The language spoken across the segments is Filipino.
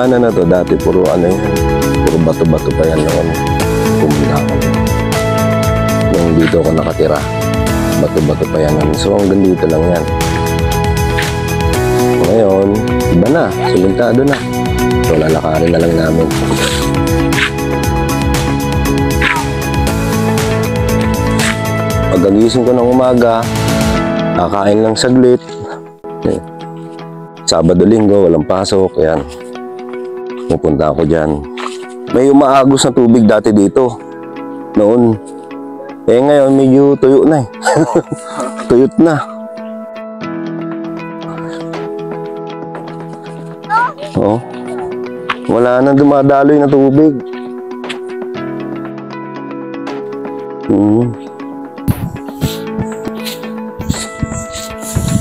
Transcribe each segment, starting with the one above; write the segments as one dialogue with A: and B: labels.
A: daanan na to, dati puro ano yan, puro bato-bato pa yan noon. Kumila ako. Nung dito ako nakatira, bato-bato pa yan. So hanggang dito lang yan. Ngayon, iba na, simentado na. So lalakarin na lang namin. Pagkagising ko ng umaga, kakain lang saglit. Sabado, Linggo, walang pasok. Yan. Pupunta ako dyan. May umaagos na tubig dati dito. Noon. Ngayon medyo tuyo na eh. Tuyot na. Oh. Wala na dumadaloy na tubig.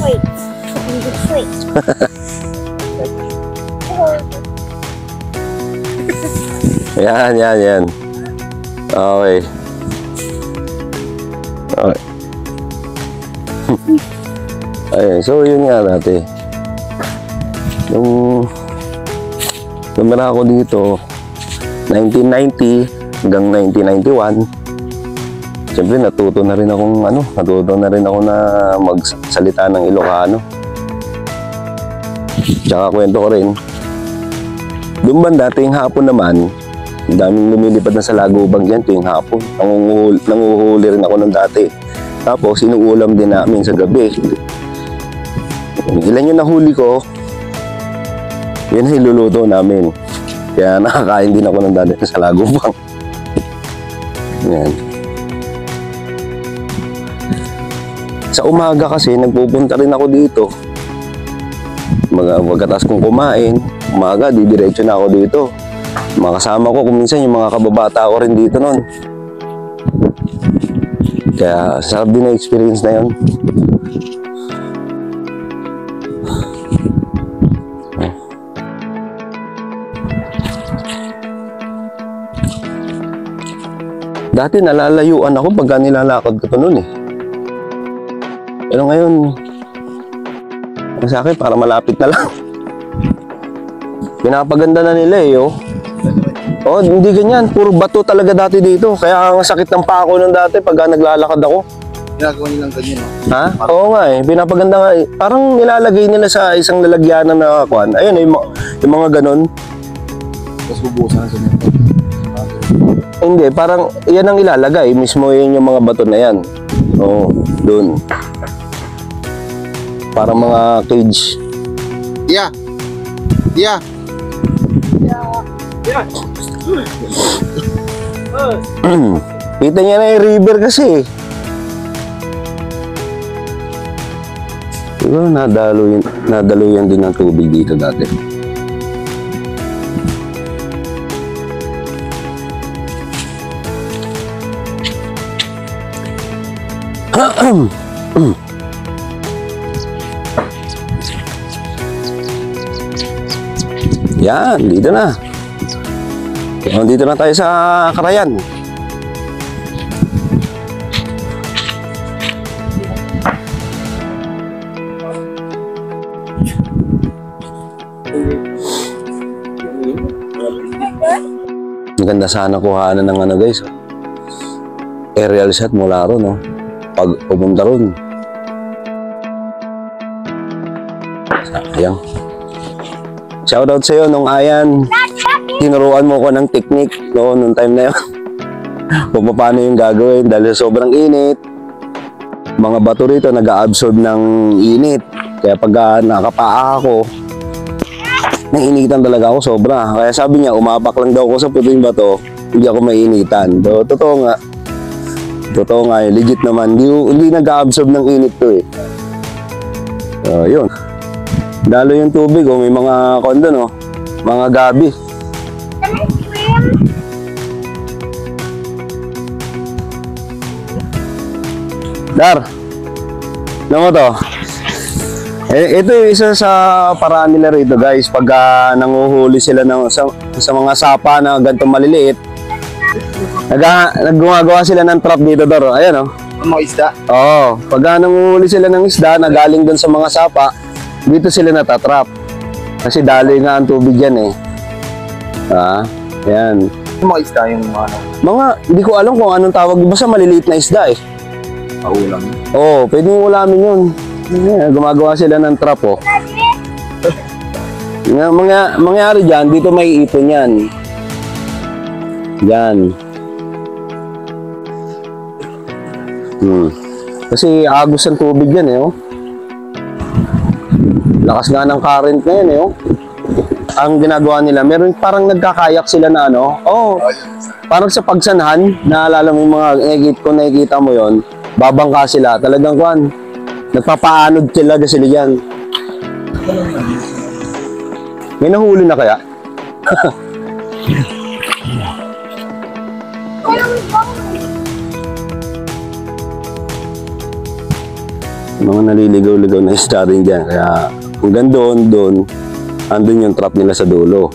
B: Wait.
A: Yan. Okay. Okay. Ayan, so yun nga dati. Nung lumara ako dito, 1990 hanggang 1991, siyempre natuto na rin ako na magsalita ng Ilocano. Tsaka kwento ko rin, doon ba dating hapon naman, daming lumilipad na sa Lagubang dyan tuwing hapon. Nanguhuli rin ako ng dati. Tapos inuulam din namin sa gabi. Ilan yung nahuli ko, yan ay luluto namin. Kaya nakakain din ako ng dati sa Lagubang. Yan. Sa umaga kasi nagpupunta rin ako dito. Pagkatapos kong kumain, umaga didiretso na ako dito. Mga kasama ko kung minsan yung mga kababata ko rin dito noon. Kaya sarap din na experience na yun. Dati nalalayuan ako pagka nilalakad ko to noon eh. Pero ngayon, sa akin para malapit na lang. Pinapaganda na nila eh, oh. Oh, hindi ganyan. Puro bato talaga dati dito. Kaya ang sakit ng pako nung dati pagka naglalakad ako.
C: Ginagawa nilang ganyan, no?
A: Ha? Oo nga eh. Pinapaganda nga eh. Parang nilalagay nila sa isang lalagyanan na kuwan. Ayun, yung mga ganun.
C: Tapos bubusan sa nito.
A: Hindi, parang yan ang ilalagay. Mismo yun yung mga bato na yan. Oo, dun. Parang mga cage.
C: Yeah.
A: Kita niya na yung river kasi. Diba, nadaluyan din ng tubig dito dati. Yan, dito na. Dito na tayo sa Karayan. Maganda sana kuhanan ng ano guys. Aerial shot mula ron, no? Pag pumunta ron. Sayang. Shoutout sa'yo nung Ayan. Tinuruan mo ko ng technique noon, nung time na yun. Kung paano yung gagawin dahil sobrang init. Mga bato rito nag-absorb ng init. Kaya pag nakapaa ako, nainitan talaga ako sobra. Kaya sabi niya, umapak lang daw ako sa puting bato, hindi ako mainitan. So, totoo nga. Totoo nga, legit naman. Hindi nag-absorb ng init to eh. So, yun. Dalo yung tubig, oh, may mga kondo, no? Mga gabi. Dar, ano mo to? Ito yung isa sa paraan nila rito guys. Pag nanguhuli sila sa mga sapa na ganito maliliit, nagumagawa sila ng trap dito, Dor. Ayan, oh.
C: Mga isda?
A: Oo. Pag nanguhuli sila ng isda na galing dun sa mga sapa, dito sila natatrap. Kasi daloy nga ang tubig yan eh. Yan.
C: Yung mga isda yung ano,
A: Mga, hindi ko alam kung anong tawag. Basta maliliit na isda eh.
C: paulam.
A: Oo, pwede mo ulamin yun. Yan, gumagawa sila ng trap oh. Mangyari dyan, dito may ipon yan. Yan. Kasi agos ang tubig yan eh oh. Lakas nga ng current na yan eh oh. Ang ginagawa nila, meron parang nagkakayak sila na ano. Oh, parang sa pagsanhan, naalala mo yung mga nakikita mo yon, babangka sila. Talagang kuan, nagpapaanod talaga sila dyan. May nahuli na kaya? Mga naliligaw-ligaw na isda rin dyan. Kaya hanggang doon, andun yung trap nila sa dulo.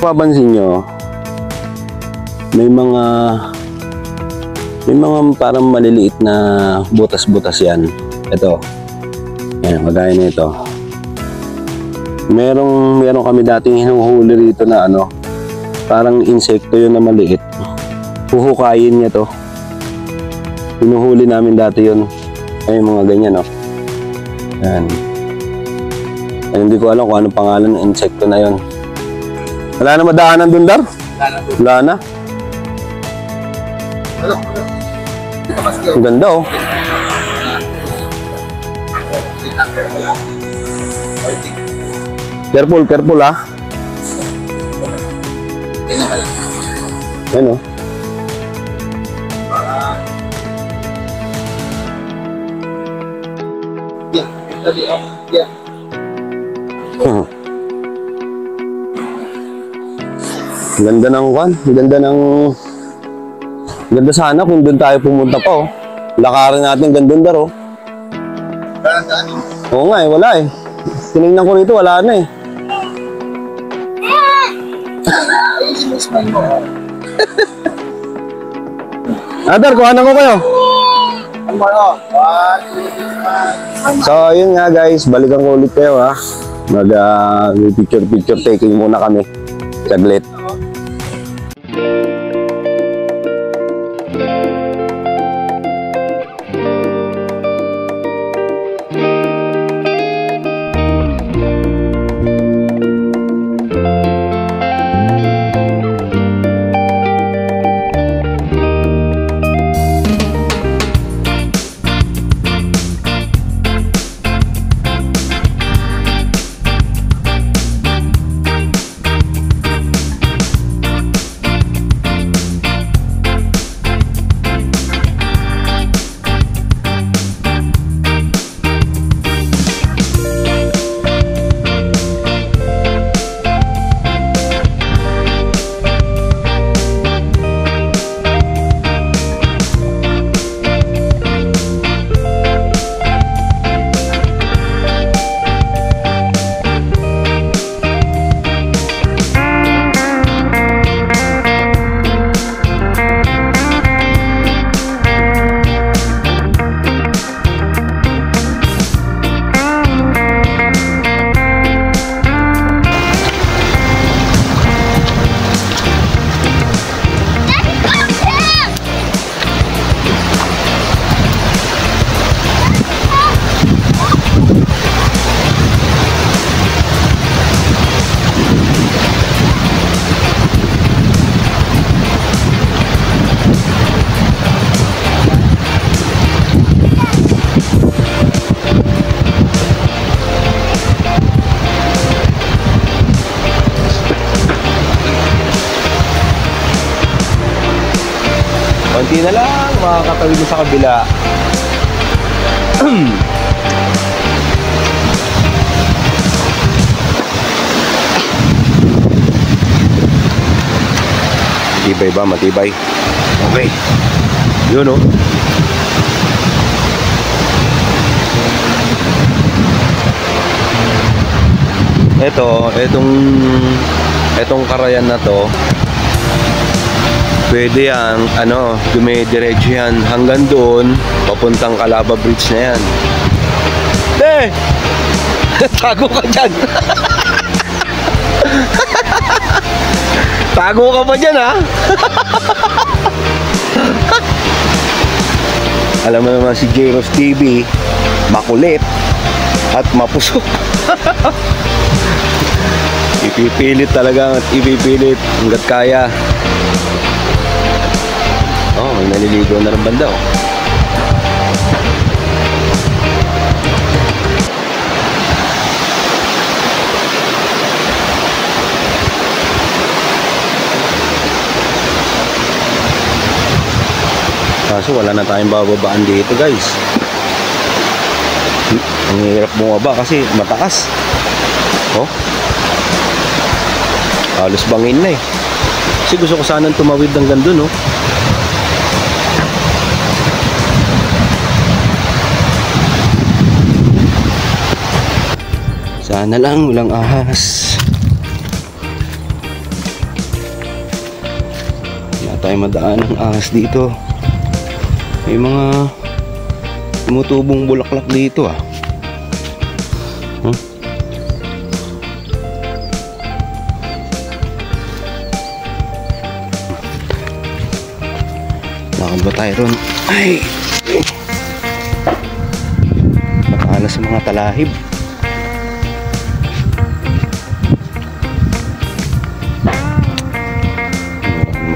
A: Papansin nyo, may mga parang maliliit na butas-butas yan. Ito. Yan, magaya na ito. Meron kami dating hinuhuli rito na ano, parang insekto yun na maliit. Huhukayin niya to. Hinuhuli namin dati yun. Ay, mga ganyan, no? Yan. Ay, hindi ko alam kung anong pangalan ng insekto na yun. Wala na madaanan dun, Dar? Wala na. Ang ganda, oh. Careful, careful, ha? Yan, oh.
C: Yeah.
A: Ganda ng kwan, ganda sana kung doon tayo pumunta pa oh. Lakarin natin gandun Dar oh. Oo nga eh, wala eh. Tinignan ko rito, wala na eh. Dar, kuhanan ko kayo. So, yun nga guys, balikan ko ulit kayo ha. Picture taking muna kami. Saglit. Konti na lang, makakatawid mo sa kabila. Matibay ba? Matibay. Okay. Yun, oh. Etong karayan na to, pwede yan, dumidiretso yan hanggang doon, papuntang Calaba Bridge na yan. Tago ka dyan. Tago ka pa dyan, ha? Alam mo naman si J-Ross TV, makulit at mapusok. Ipipilit talaga at ipipilit hanggat kaya. Oh, may naliligo na ng banda, oh. Kaso wala na tayong bababaan dito, guys. Ang hirap bumaba kasi mataas. Oh, halos bangin na eh. Kasi gusto ko sanang tumawid hanggang dun, oh. Sana lang walang ahas. Wala tayong madaan ng ahas dito. May mga tumutubong bulaklak dito, ah. Lakad ba tayo ron? Ay! Nakala sa mga talahib.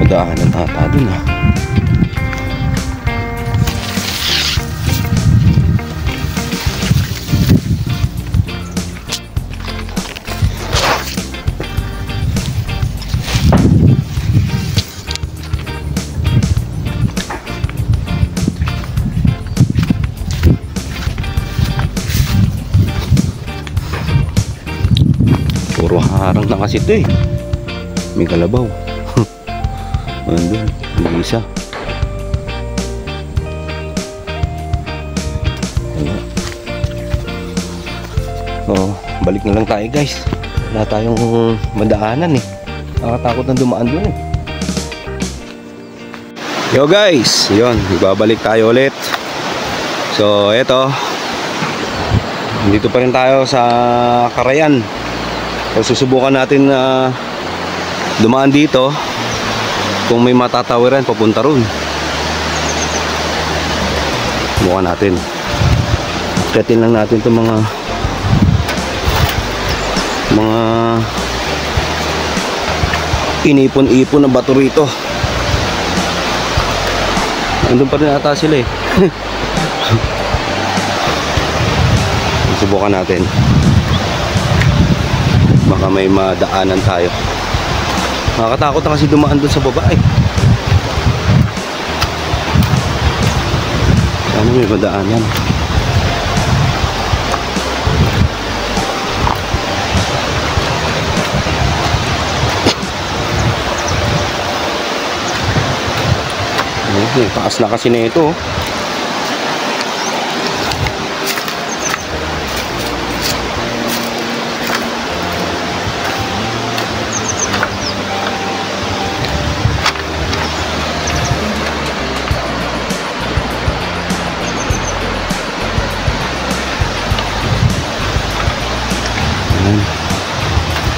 A: Madaanan ata dun, ah. Puro harang na kasi ito, eh. May kalabaw. Andun, may isa. Wala. Oh, balik na lang tayo, guys. Wala tayong madaanan, eh. Nakatakot na dumaan doon, eh. Yo, guys, yun, ibabalik tayo ulit. So eto, dito pa rin tayo sa Carayan. So susubukan natin na dumaan dito. Kung may matatawiran, papunta ron. Subukan natin. Akyatin lang natin itong mga inipon-ipon na bato rito. Andun pa rin ata sila, eh. Subukan natin. Baka may madaanan tayo. Nakakatakot na kasi dumaan dun sa baba, eh. Sana may madaanan. Okay, taas na kasi na ito, oh.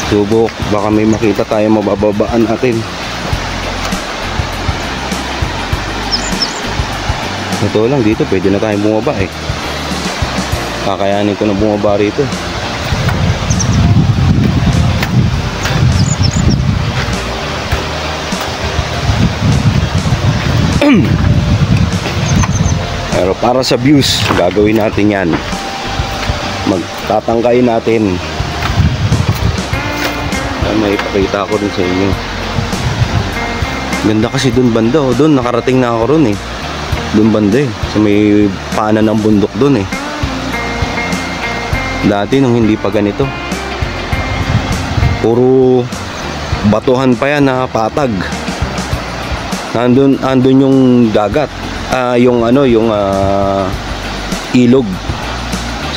A: Subok, baka may makita tayo mabababaan natin. Ito lang, dito pwede na tayong bumaba, eh. Kakayanin ko na bumaba rito. Pero para sa views, gagawin natin yan. Magtatangkayin natin. May ipakita ko dun sa inyo. Ganda kasi dun banda, oh. Dun nakarating na ako ron, eh. Dun banda, eh. So may paanan ng bundok dun, eh. Dati nung hindi pa ganito, puro batuhan pa yan na patag. Andun yung dagat, yung ilog.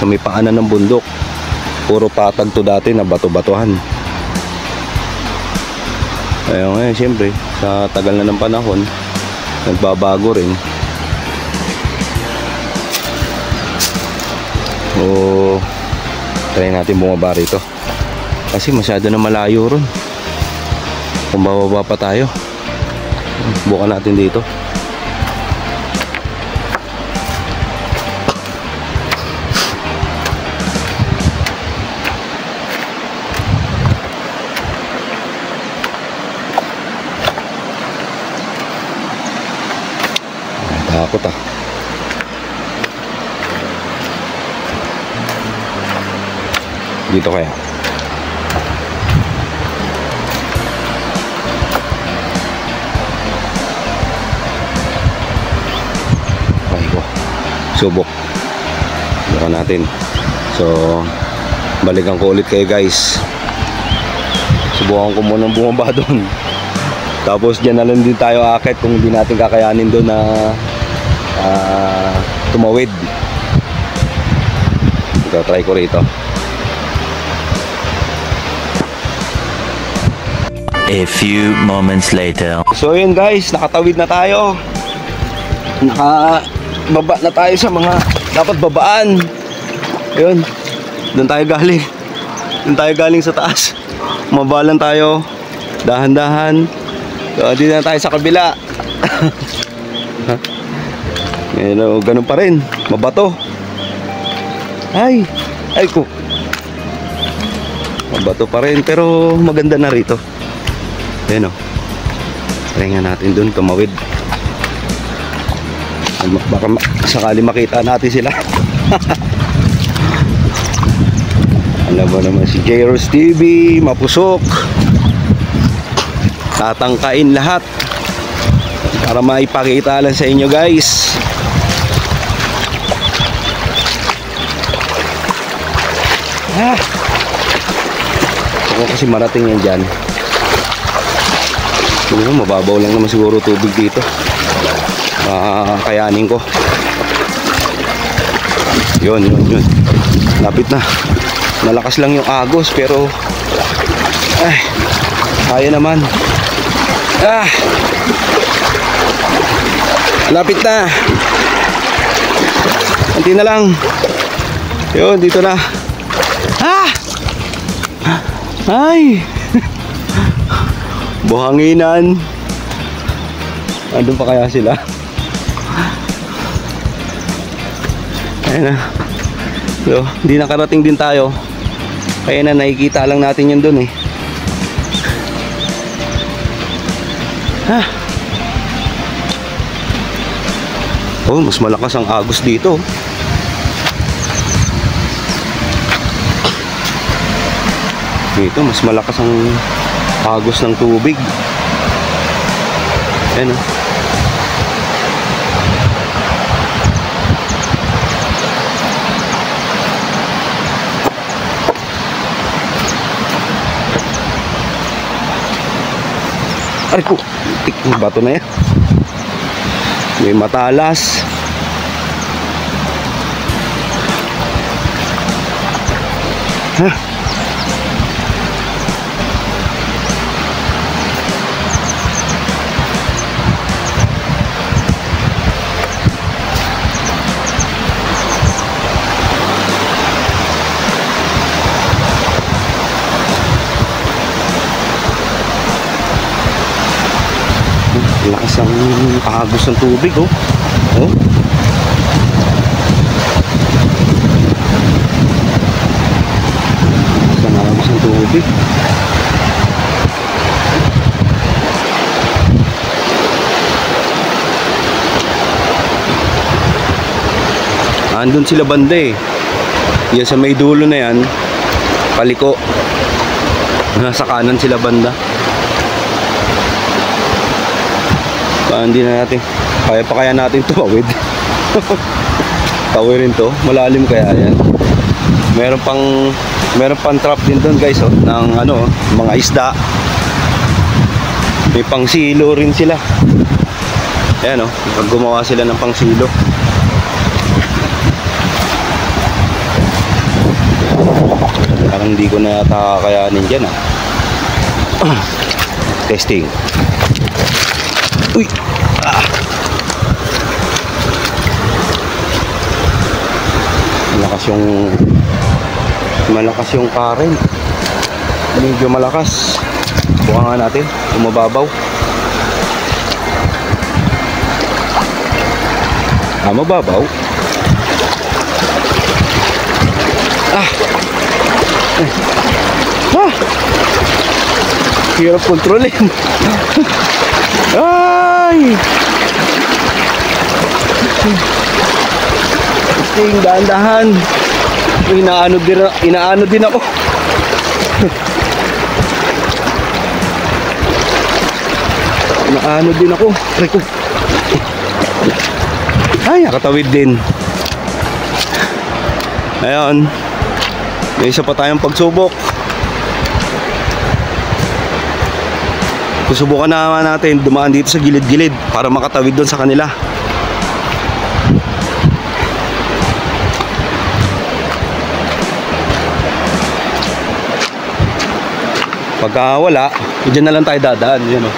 A: So may paanan ng bundok. Puro patag to dati na bato-batuhan. Kaya ngayon, siyempre, sa tagal na ng panahon, nagbabago rin. O, try natin bumaba rito. Kasi masyado na malayo ron. Kung bababa pa tayo, bukan natin dito. Takot ah. Dito kaya. Okay ko. Subok. Bukan natin. So, balikan ko ulit kayo guys. Subukan ko munang bumaba doon. Tapos dyan na lang din tayo akit kung hindi natin kakayanin doon na tumawid. Ito, try ko rito.
B: A few moments later.
A: So yun guys, nakatawid na tayo. Nakababa na tayo sa mga dapat babaan. Yun, doon tayo galing. Doon tayo galing sa taas. Mabalan tayo, dahan-dahan. So dito na tayo sa kabila. Ganun pa rin, mabato. Ay ko. Mabato pa rin, pero maganda na rito. Ayan o. Try nga natin dun tumawid. Baka sakali makita natin sila. Alam mo naman si Jairos TV, mapusok. Tatangkain lahat para maipakita lang sa inyo guys. Ako kasi marating yan dyan. Mababaw lang naman siguro tubig dito. Kayanin ko. Yun. Lapit na. Malakas lang yung agos pero kaya naman. Lapit na. Kunti na lang. Yun, dito na. Ay. Buhanginan. Andun pa kaya sila? Ayan na. So, hindi nakarating din tayo. Kaya na nakikita lang natin yun dun eh. Oh, mas malakas ang agos dito. Dito, mas malakas ang agos ng tubig. Ayan o. Ay ko, tik ng bato na yan. May matalas. Lakas ang agos ng tubig oh. Oh. Lakas ang agos ng tubig. Andun sila banda eh. Yan sa may dulo na yan, paliko. Nasa kanan sila banda. Hindi na natin kaya natin tumawid. Tawirin to, malalim kaya yan. Meron pang trap din doon guys oh, ng ano, mga isda. May pang silo rin sila. Ayan oh, gumawa sila ng pang silo. Parang hindi ko na yata kakayanin dyan ah. Testing. Uy! Malakas yung current. Medyo malakas. Buka nga natin, umababaw. Mababaw. Hirap kontrolin. Ay! Ting, dahan-dahan. Inaano din ako. Inaano din ako. Reko. Ay, nakatawid din. Ayun. May isa pa tayong pagsubok. Susubukan naman natin dumaan dito sa gilid-gilid para makatawid doon sa kanila. Pagka wala, dyan na lang tayo dadaan. Yan o.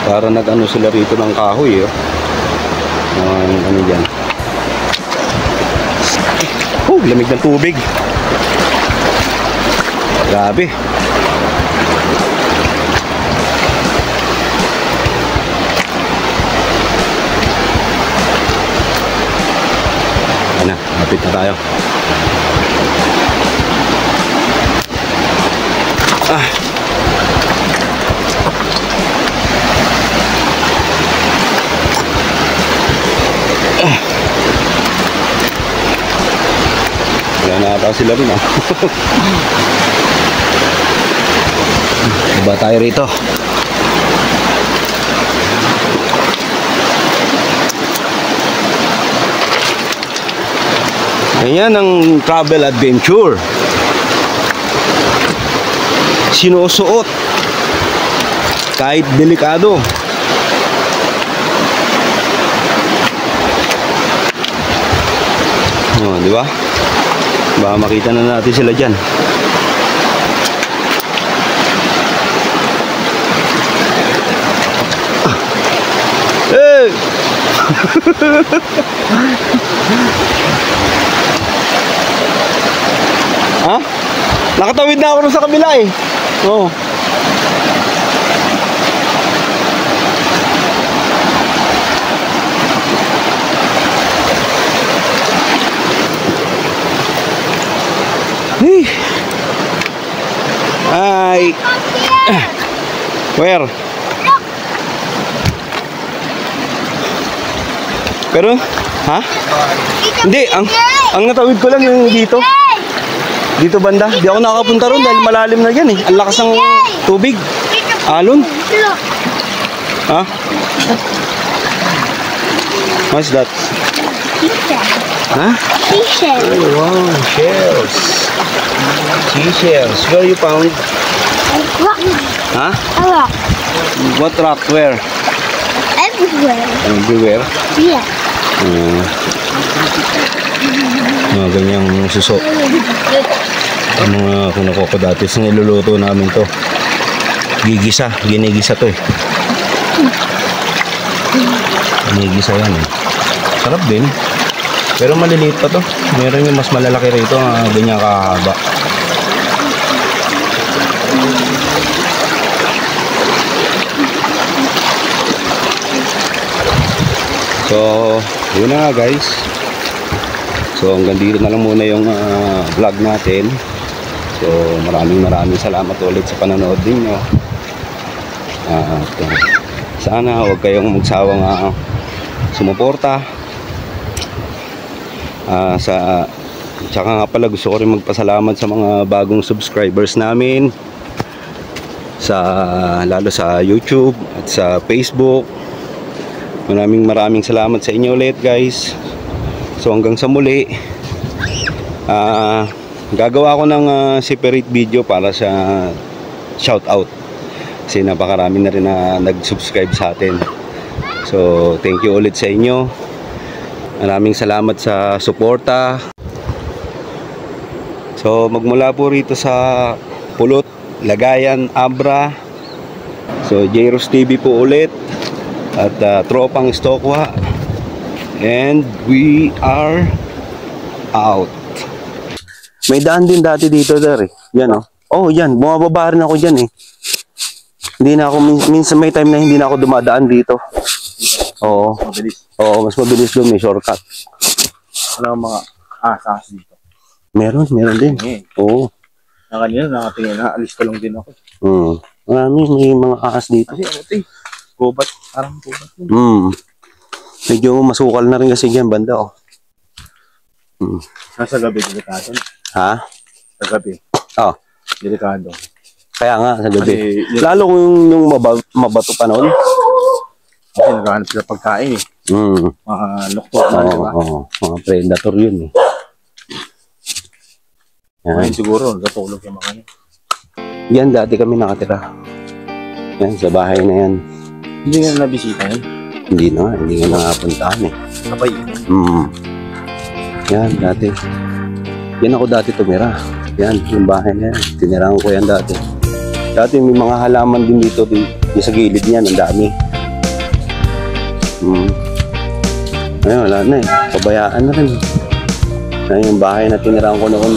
A: Para nag-ano sila rito ng kahoy eh. Ano dyan. Lamig ng tubig. Grabe. Ano, lapit na tayo. Wala na ata sila rin ah. Diba tayo rito? Ayan ang travel adventure. Sinusuot kahit delikado. Di ba? Baka makita na natin sila dyan. Hey! Ha? Nakatawid na ako sa kabila eh. Oo. Hey. Hi. Where? Pero, ha? Hindi, ang natawid ko lang yung dito. Dito banda. Di ako nakapunta ron dahil malalim na yan eh. Ang lakas ng tubig. Alon. Ha? What's that? Ha?
D: Seashells.
A: Oh, wow, shells. Seashells. Where you found?
D: Rock.
A: Ha?
D: A rock.
A: What rock? Where?
D: Everywhere.
A: Everywhere?
D: Yeah.
A: Mga ganyang suso. Ang mga kunakoko dati sa niluluto namin to. Gigisa. Ginigisa to eh. Ginigisa yan eh. Sarap din. Pero maliliit pa to. Meron yung mas malalaki rito. Ganyan kahaba. So, yun na nga guys. So, hanggang dito na lang muna yung vlog natin. So, maraming salamat ulit sa panonood ninyo. Sana huwag kayong magsawang sumuporta. Tsaka nga pala gusto ko rin magpasalamat sa mga bagong subscribers namin. Lalo sa YouTube at sa Facebook. Maraming salamat sa inyo ulit guys. So hanggang sa muli, gagawa ko ng separate video para sa shoutout kasi napakarami na rin na nag-subscribe sa atin. So thank you ulit sa inyo. Maraming salamat sa suporta. So magmula po rito sa Pulot, Lagayan, Abra. So Jairos TV po ulit. At Tropang Stokwa. And we are out. May daan din dati dito, Dar, eh. Yan, oh. Oh, yan. Bumababa rin ako dyan, eh. Hindi na ako, minsan may time na hindi na ako dumadaan dito. Oo.
C: Mabilis.
A: Oo, mas mabilis doon. May shortcut.
C: Wala akong mga asas dito.
A: Meron din.
C: Eh,
A: Oo.
C: na kanina nakatingin na, alis ko lang din ako.
A: Marami, may mga ahas dito.
C: Kasi ano ito eh, gubat, parang gubat yun.
A: Medyo masukal na rin kasi dyan, banda, oh.
C: Nasa gabi, delikado.
A: Ha?
C: Sa gabi,
A: Oh,
C: delikado.
A: kaya nga, sa gabi.
C: Kasi,
A: Lalo kung yung mabato pa noon.
C: kasi naghahanap sila pagkain eh. Mga nocturnal,
A: Oo,
C: diba?
A: mga predator yun, eh. Yan.
C: Ngayon siguro, natulog yung mga yun.
A: Yan, dati kami nakatira. Yan, sa bahay na yan.
C: Hindi nga nabisita yun.
A: Hindi nga nakapuntahan, eh.
C: Sabay.
A: Yan, dati. Yan ako dati tumira. Yan, yung bahay na yan. Tinirahan ko yan dati. Dati may mga halaman din dito, sa gilid niyan, ang dami. Ayun, wala na, eh. Pabayaan na rin. Yan yung bahay na tinirahan ko noon.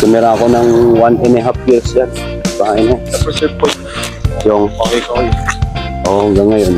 A: Tumira ako ng 1.5 years yan. Bahay na.
C: Tapos yung point,
A: Yung,
C: okay ko yun.
A: hanggang ngayon.